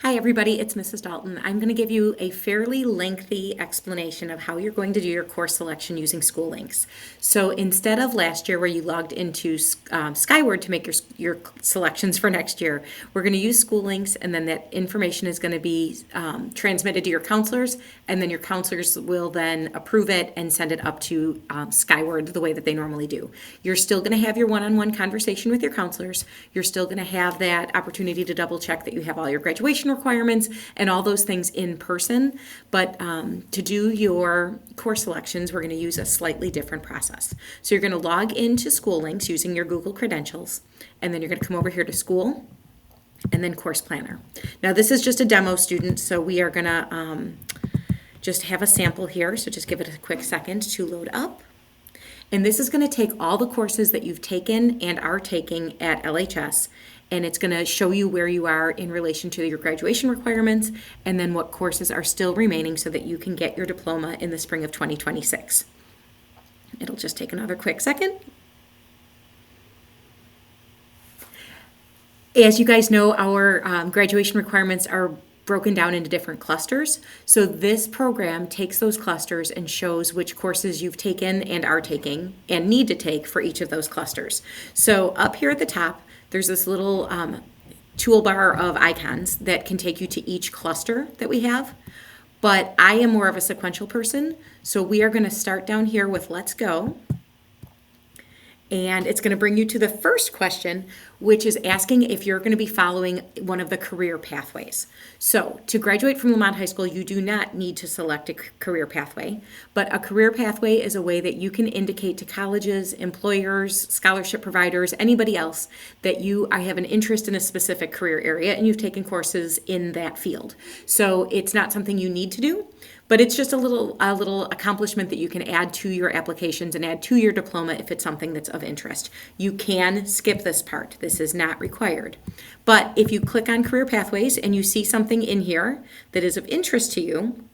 Hi everybody, it's Mrs. Dalton. I'm going to give you a fairly lengthy explanation of how you're going to do your course selection using Schoolinks. So instead of last year where you logged into Skyward to make your selections for next year, we're going to use Schoolinks, and then that information is going to be transmitted to your counselors, and then your counselors will then approve it and send it up to Skyward the way that they normally do. You're still going to have your one-on-one conversation with your counselors. You're still going to have that opportunity to double check that you have all your graduation requirements and all those things in person. But to do your course selections, we're going to use a slightly different process. So you're going to log into Schoolinks using your Google credentials, and then you're going to come over here to School, and then Course Planner. Now this is just a demo, student, so we are going to just have a sample here, so just give it a quick second to load up. And this is going to take all the courses that you've taken and are taking at LHS, and it's going to show you where you are in relation to your graduation requirements, and then what courses are still remaining so that you can get your diploma in the spring of 2026. It'll just take another quick second. As you guys know, our graduation requirements are broken down into different clusters. So this program takes those clusters and shows which courses you've taken and are taking and need to take for each of those clusters. So up here at the top, there's this little toolbar of icons that can take you to each cluster that we have. But I am more of a sequential person, so we are going to start down here with Let's Go. And it's going to bring you to the first question, which is asking if you're going to be following one of the career pathways. So to graduate from Lamont High School, you do not need to select a career pathway, but a career pathway is a way that you can indicate to colleges, employers, scholarship providers, anybody else that I have an interest in a specific career area and you've taken courses in that field. So it's not something you need to do, but it's just a little accomplishment that you can add to your applications and add to your diploma if it's something that's of interest. You can skip this part. This is not required. But if you click on Career Pathways and you see something in here that is of interest to you,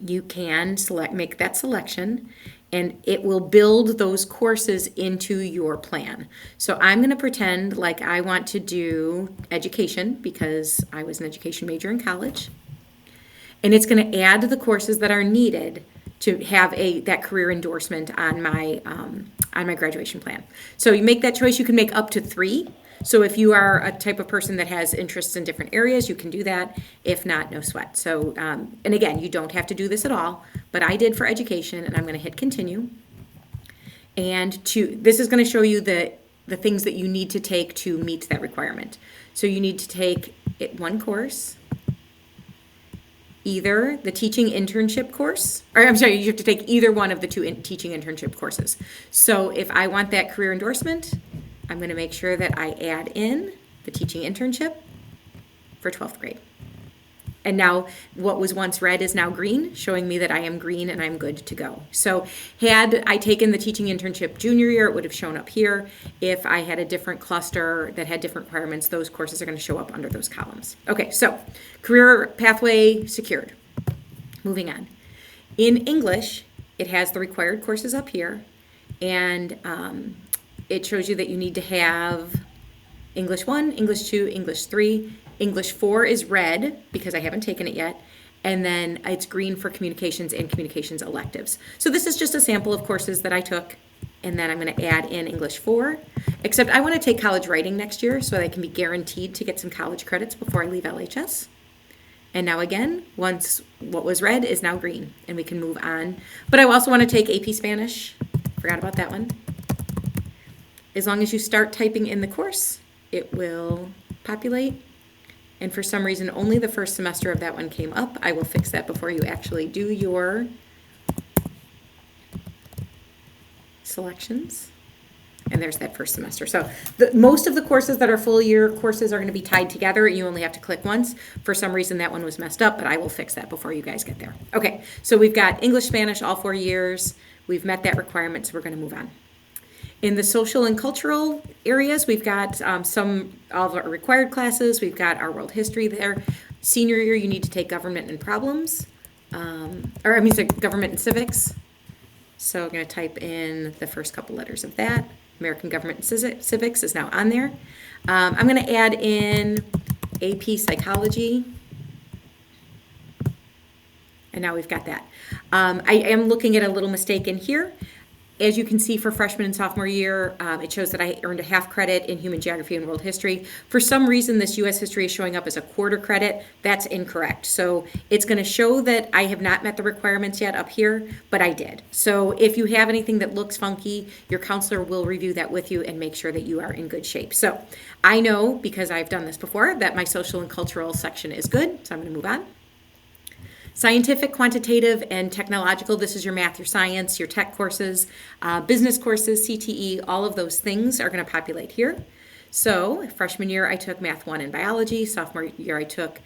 you can make that selection, and it will build those courses into your plan. So I'm going to pretend like I want to do education because I was an education major in college. And it's going to add the courses that are needed to have that career endorsement on my graduation plan. So you make that choice. You can make up to 3. So if you are a type of person that has interests in different areas, you can do that. If not, no sweat. So, and again, you don't have to do this at all, but I did for education, and I'm going to hit continue. And this is going to show you the things that you need to take to meet that requirement. So you need to take one course, either the teaching internship course, or I'm sorry, you have to take either one of the 2 teaching internship courses. So if I want that career endorsement, I'm going to make sure that I add in the teaching internship for 12th grade. And now what was once red is now green, showing me that I am green and I'm good to go. So had I taken the teaching internship junior year, it would have shown up here. If I had a different cluster that had different requirements, those courses are going to show up under those columns. Okay, so career pathway secured. Moving on. In English, it has the required courses up here, and it shows you that you need to have English 1, English 2, English 3. English 4 is red because I haven't taken it yet, and then it's green for communications and communications electives. So this is just a sample of courses that I took, and then I'm going to add in English 4, except I want to take college writing next year so that I can be guaranteed to get some college credits before I leave LHS. And now again, once what was red is now green, and we can move on. But I also want to take AP Spanish. Forgot about that one. As long as you start typing in the course, it will populate. And for some reason, only the first semester of that one came up. I will fix that before you actually do your selections. And there's that first semester. So most of the courses that are full year courses are going to be tied together. You only have to click once. For some reason, that one was messed up, but I will fix that before you guys get there. Okay, so we've got English, Spanish, all 4 years. We've met that requirement, so we're going to move on. In the social and cultural areas, we've got all of our required classes. We've got our world history there. Senior year, you need to take government and problems, government and civics. So I'm going to type in the first couple letters of that. American Government and Civics is now on there. I'm going to add in AP Psychology and now we've got that. I am looking at a little mistake in here. As you can see, for freshman and sophomore year, it shows that I earned a half credit in human geography and world history. For some reason, this U.S. history is showing up as a quarter credit. That's incorrect. So it's going to show that I have not met the requirements yet up here, but I did. So if you have anything that looks funky, your counselor will review that with you and make sure that you are in good shape. So I know, because I've done this before, that my social and cultural section is good, so I'm going to move on. Scientific, quantitative, and technological, this is your math, your science, your tech courses, business courses, CTE, all of those things are going to populate here. So freshman year, I took Math 1 and Biology. Sophomore year, I took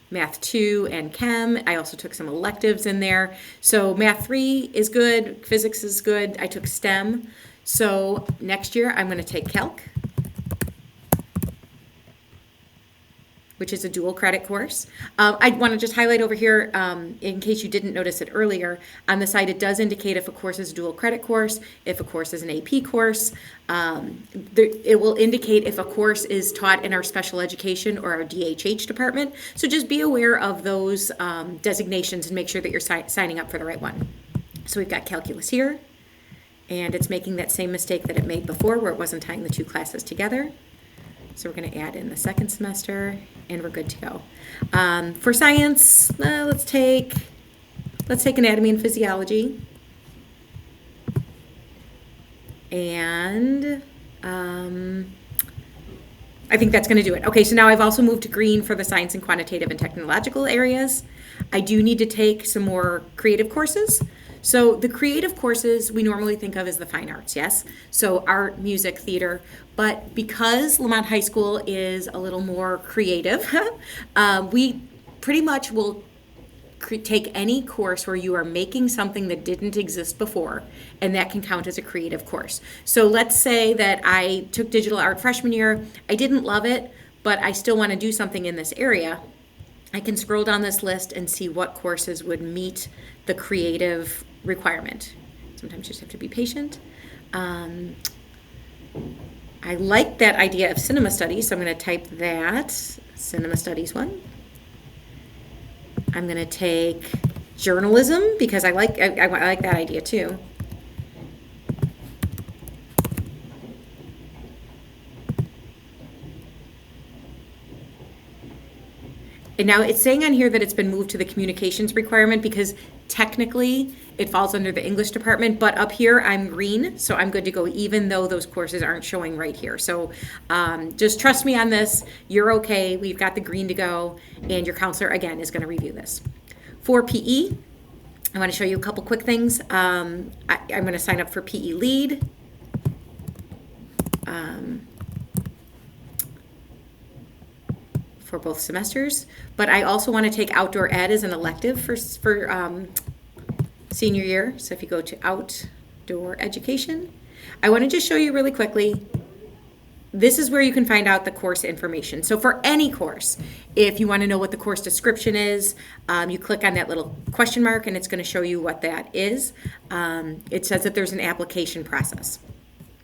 Math 2 and Chem. I also took some electives in there. So Math 3 is good, Physics is good. I took STEM. So next year, I'm going to take Calc, which is a dual credit course. I want to just highlight over here, in case you didn't notice it earlier, on the side it does indicate if a course is a dual credit course, if a course is an AP course. It will indicate if a course is taught in our special education or our DHH department. So just be aware of those designations and make sure that you're signing up for the right one. So we've got calculus here, and it's making that same mistake that it made before where it wasn't tying the two classes together. So we're going to add in the second semester, and we're good to go. For science, let's take anatomy and physiology, and I think that's going to do it. Okay, so now I've also moved to green for the science and quantitative and technological areas. I do need to take some more creative courses. So the creative courses we normally think of as the fine arts, yes? So art, music, theater. But because Lamont High School is a little more creative, we pretty much will take any course where you are making something that didn't exist before, and that can count as a creative course. So let's say that I took digital art freshman year. I didn't love it, but I still want to do something in this area. I can scroll down this list and see what courses would meet the creative requirement. Sometimes you just have to be patient. I like that idea of cinema studies, so I'm going to type that, cinema studies 1. I'm going to take journalism because I like that idea too. And now it's saying on here that it's been moved to the communications requirement because technically it falls under the English department, but up here I'm green, so I'm good to go even though those courses aren't showing right here. So just trust me on this. You're okay. We've got the green to go, and your counselor, again, is going to review this. For PE, I want to show you a couple quick things. I'm going to sign up for PE lead. For both semesters, but I also want to take outdoor ed as an elective for senior year. So if you go to outdoor education, I want to just show you really quickly, this is where you can find out the course information. So for any course, if you want to know what the course description is, you click on that little question mark and it's going to show you what that is. It says that there's an application process.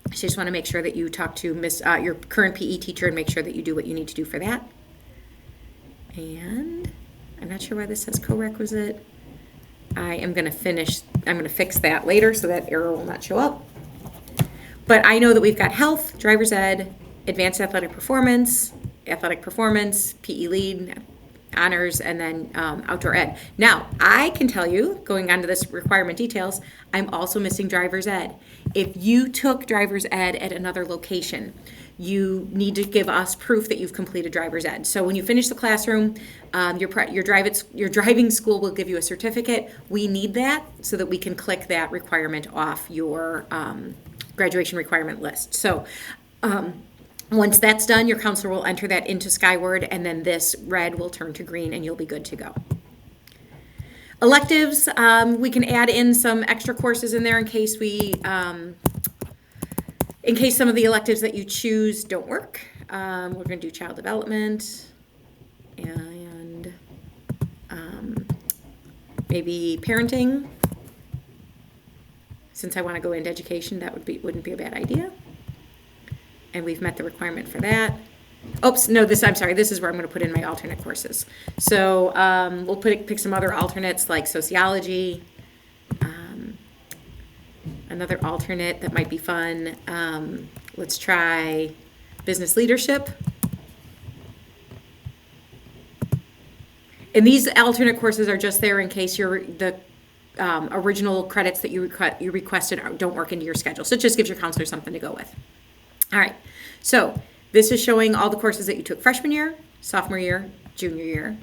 So you just want to make sure that you talk to your current PE teacher and make sure that you do what you need to do for that. And I'm not sure why this says co-requisite. I'm going to fix that later so that error will not show up. But I know that we've got health, driver's ed, advanced athletic performance, PE lead, honors, and then outdoor ed. Now, I can tell you, going on to this requirement details, I'm also missing driver's ed. If you took driver's ed at another location, you need to give us proof that you've completed driver's ed. So when you finish the classroom, your driving school will give you a certificate. We need that so that we can click that requirement off your graduation requirement list. So once that's done, your counselor will enter that into Skyward, and then this red will turn to green, and you'll be good to go. Electives, we can add in some extra courses in there in case some of the electives that you choose don't work. We're going to do child development and maybe parenting. Since I want to go into education, that wouldn't be a bad idea. And we've met the requirement for that. Oops, no, I'm sorry, this is where I'm going to put in my alternate courses. So we'll pick some other alternates like sociology, another alternate that might be fun. Let's try business leadership. And these alternate courses are just there in case the original credits that you requested don't work into your schedule. So it just gives your counselor something to go with. All right, so this is showing all the courses that you took freshman year, sophomore year, junior year,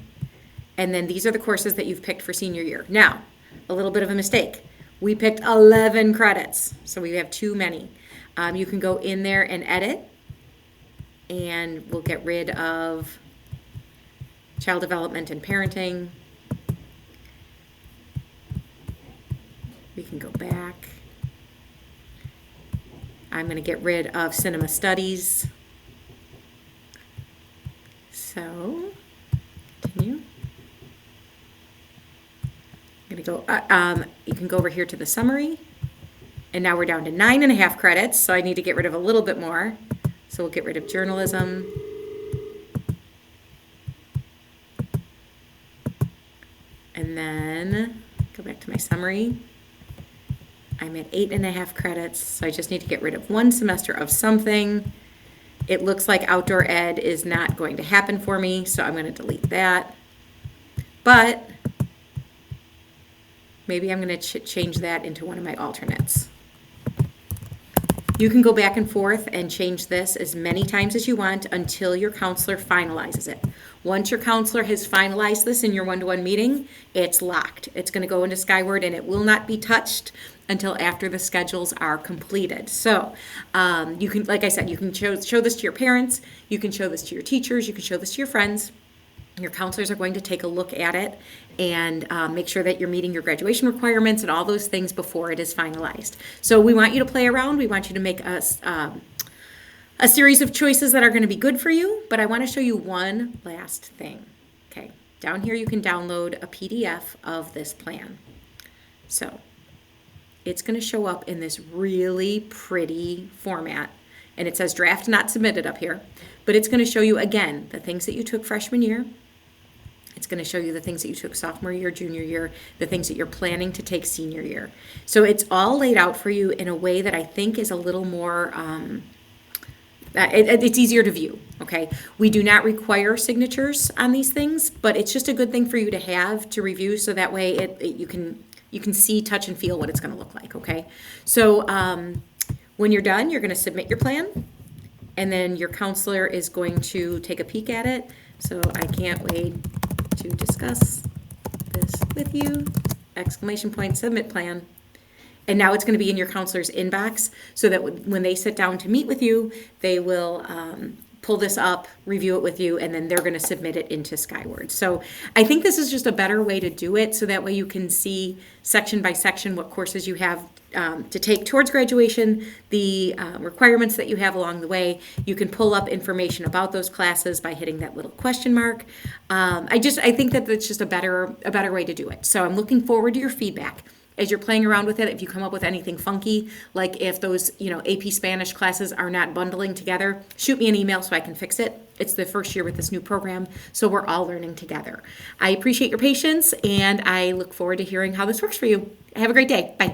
and then these are the courses that you've picked for senior year. Now, a little bit of a mistake. We picked 11 credits, so we have too many. You can go in there and edit, and we'll get rid of child development and parenting. We can go back. I'm going to get rid of cinema studies. So, continue. I'm going to go, you can go over here to the summary. And now we're down to 9.5 credits, so I need to get rid of a little bit more. So we'll get rid of journalism. And then go back to my summary. I'm at 8.5 credits, so I just need to get rid of one semester of something. It looks like outdoor ed is not going to happen for me, so I'm going to delete that. But maybe I'm going to change that into one of my alternates. You can go back and forth and change this as many times as you want until your counselor finalizes it. Once your counselor has finalized this in your one-to-one meeting, it's locked. It's going to go into Skyward and it will not be touched until after the schedules are completed. So you can, like I said, you can show this to your parents, you can show this to your teachers, you can show this to your friends. Your counselors are going to take a look at it and make sure that you're meeting your graduation requirements and all those things before it is finalized. So we want you to play around. We want you to make a series of choices that are going to be good for you. But I want to show you one last thing. Okay, down here you can download a PDF of this plan. So it's going to show up in this really pretty format. And it says draft not submitted up here. But it's going to show you, again, the things that you took freshman year. It's going to show you the things that you took sophomore year, junior year, the things that you're planning to take senior year. So it's all laid out for you in a way that I think is a little more, it's easier to view, okay? We do not require signatures on these things, but it's just a good thing for you to have to review so that way you can see, touch, and feel what it's going to look like, okay? So when you're done, you're going to submit your plan. And then your counselor is going to take a peek at it. So I can't wait to discuss this with you. Exclamation point, submit plan. And now it's going to be in your counselor's inbox so that when they sit down to meet with you, they will pull this up, review it with you, and then they're going to submit it into Skyward. So I think this is just a better way to do it so that way you can see section by section what courses you have to take towards graduation, the requirements that you have along the way. You can pull up information about those classes by hitting that little question mark. I think that that's just a better way to do it. So I'm looking forward to your feedback. As you're playing around with it, if you come up with anything funky, like if those, AP Spanish classes are not bundling together, shoot me an email so I can fix it. It's the first year with this new program, so we're all learning together. I appreciate your patience, and I look forward to hearing how this works for you. Have a great day. Bye.